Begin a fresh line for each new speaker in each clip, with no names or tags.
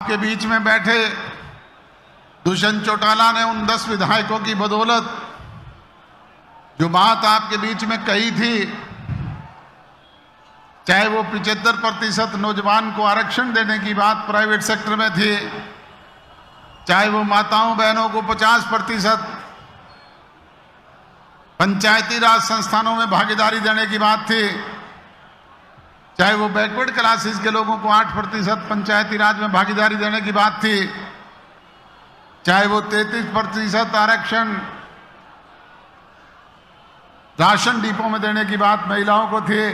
के बीच में बैठे दुष्यंत चौटाला ने उन 10 विधायकों की बदौलत जो बात आपके बीच में कही थी, चाहे वो 75% नौजवान को आरक्षण देने की बात प्राइवेट सेक्टर में थी, चाहे वो माताओं बहनों को 50% पंचायती राज संस्थानों में भागीदारी देने की बात थी, चाहे वो बैकवर्ड क्लासेस के लोगों को 8% पंचायती राज में भागीदारी देने की बात थी, चाहे वो 33% आरक्षण राशन डिपो में देने की बात महिलाओं को थी।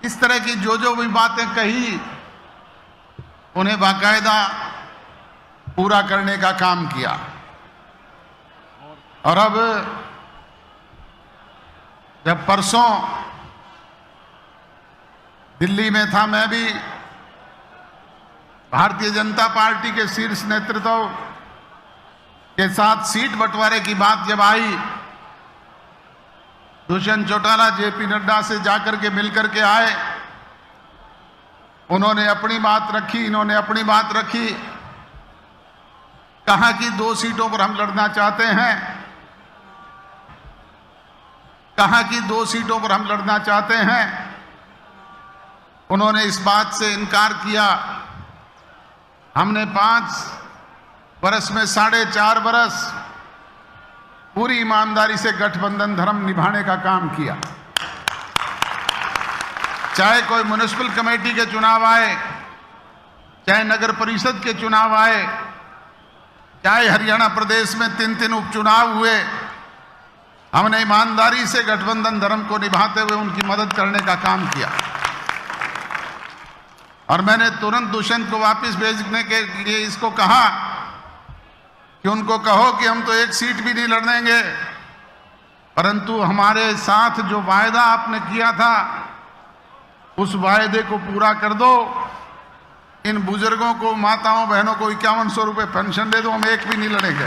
इस तरह की जो भी बातें कही उन्हें बाकायदा पूरा करने का काम किया। और अब जब परसों दिल्ली में था, मैं भी भारतीय जनता पार्टी के शीर्ष नेतृत्व के साथ सीट बंटवारे की बात जब आई, दुष्यंत चौटाला जेपी नड्डा से जाकर के मिलकर के आए, उन्होंने अपनी बात रखी, इन्होंने अपनी बात रखी, कहा कि 2 सीटों पर हम लड़ना चाहते हैं, कहा कि 2 सीटों पर हम लड़ना चाहते हैं। उन्होंने इस बात से इनकार किया। हमने 5 बरस में 4.5 बरस पूरी ईमानदारी से गठबंधन धर्म निभाने का काम किया। चाहे कोई म्युनिसिपल कमेटी के चुनाव आए, चाहे नगर परिषद के चुनाव आए, चाहे हरियाणा प्रदेश में 3 उपचुनाव हुए, हमने ईमानदारी से गठबंधन धर्म को निभाते हुए उनकी मदद करने का काम किया। और मैंने तुरंत दुष्यंत को वापस भेजने के लिए इसको कहा कि उनको कहो कि हम तो 1 सीट भी नहीं लड़ेंगे, परंतु हमारे साथ जो वायदा आपने किया था उस वायदे को पूरा कर दो। इन बुजुर्गों को, माताओं बहनों को 5100 रुपए पेंशन दे दो, हम 1 भी नहीं लड़ेंगे।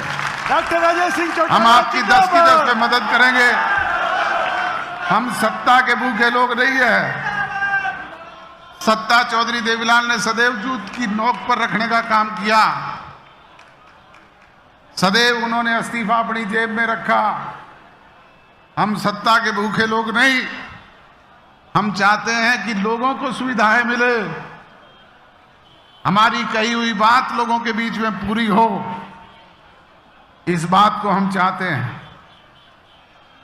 डॉक्टर राजेश सिंह चौटाला,
हम आपकी 10 की 10 पे मदद करेंगे। हम सत्ता के भूखे लोग नहीं है। सत्ता चौधरी देवीलाल ने सदैव जूत की नोक पर रखने का काम किया। सदैव उन्होंने इस्तीफा अपनी जेब में रखा। हम सत्ता के भूखे लोग नहीं। हम चाहते हैं कि लोगों को सुविधाएं मिले, हमारी कही हुई बात लोगों के बीच में पूरी हो, इस बात को हम चाहते हैं।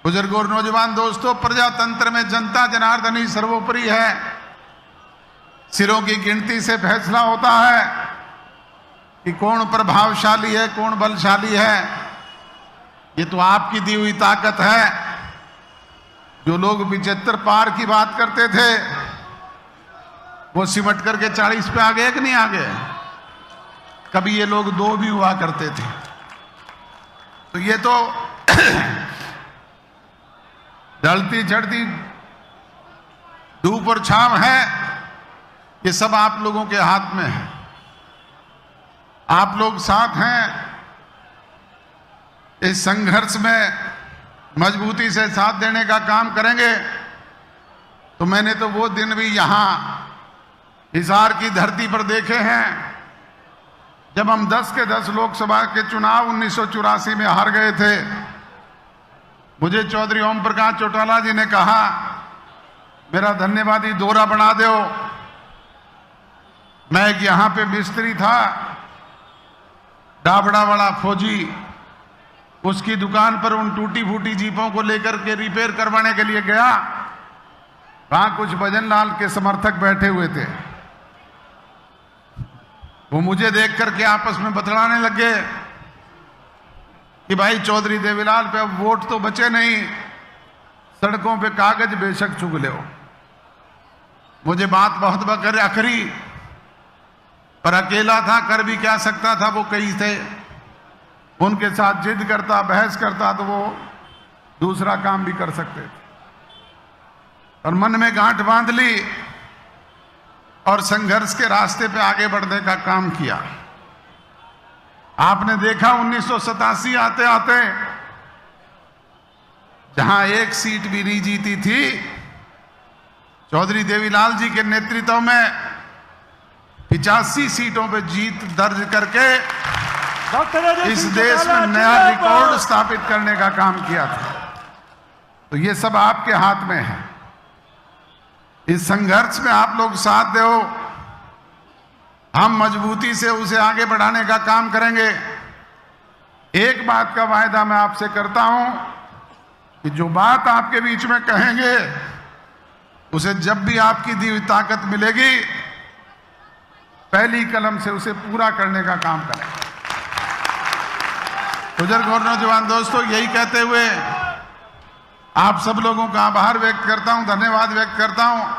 बुजुर्गों और नौजवान दोस्तों, प्रजातंत्र में जनता जनार्दन ही सर्वोपरि है। सिरों की गिनती से फैसला होता है कि कौन प्रभावशाली है, कौन बलशाली है। ये तो आपकी दी हुई ताकत है। जो लोग 75 पार की बात करते थे वो सिमट करके 40 पे आ गए कि नहीं आ गए? कभी ये लोग 2 भी हुआ करते थे। तो ये तो ढलती चढ़ती धूप और छांव है, ये सब आप लोगों के हाथ में है। आप लोग साथ हैं। इस संघर्ष में मजबूती से साथ देने का काम करेंगे। तो मैंने तो वो दिन भी यहां हिसार की धरती पर देखे हैं जब हम 10 के 10 लोकसभा के चुनाव 1984 में हार गए थे। मुझे चौधरी ओम प्रकाश चौटाला जी ने कहा, मेरा धन्यवादी दोहरा बना दो। मैं एक यहां पे मिस्त्री था, डाबड़ा वाला फौजी, उसकी दुकान पर उन टूटी फूटी जीपों को लेकर के रिपेयर करवाने के लिए गया। वहां कुछ भजन लाल के समर्थक बैठे हुए थे। वो मुझे देख करके आपस में बतलाने लगे कि भाई चौधरी देवीलाल पे अब वोट तो बचे नहीं, सड़कों पे कागज बेशक चुग ले। मुझे बात बहुत बकर आखिरी, पर अकेला था, कर भी क्या सकता था। वो कई थे, उनके साथ जिद करता, बहस करता तो वो दूसरा काम भी कर सकते थे। और मन में गांठ बांध ली और संघर्ष के रास्ते पे आगे बढ़ने का काम किया। आपने देखा 1987 आते आते जहां 1 सीट भी नहीं जीती थी, चौधरी देवीलाल जी के नेतृत्व में 85 सीटों पे जीत दर्ज करके
डॉक्टर अजय
इस
सिंह
देश
चौटाला
में नया
जिंदाबाद।
रिकॉर्ड स्थापित करने का काम किया था। तो ये सब आपके हाथ में है। इस संघर्ष में आप लोग साथ दो, हम मजबूती से उसे आगे बढ़ाने का काम करेंगे। एक बात का वायदा मैं आपसे करता हूं कि जो बात आपके बीच में कहेंगे उसे जब भी आपकी दी हुई ताकत मिलेगी पहली कलम से उसे पूरा करने का काम करेंगे। बुजुर्ग और नौजवान दोस्तों, यही कहते हुए आप सब लोगों का आभार व्यक्त करता हूं, धन्यवाद व्यक्त करता हूं।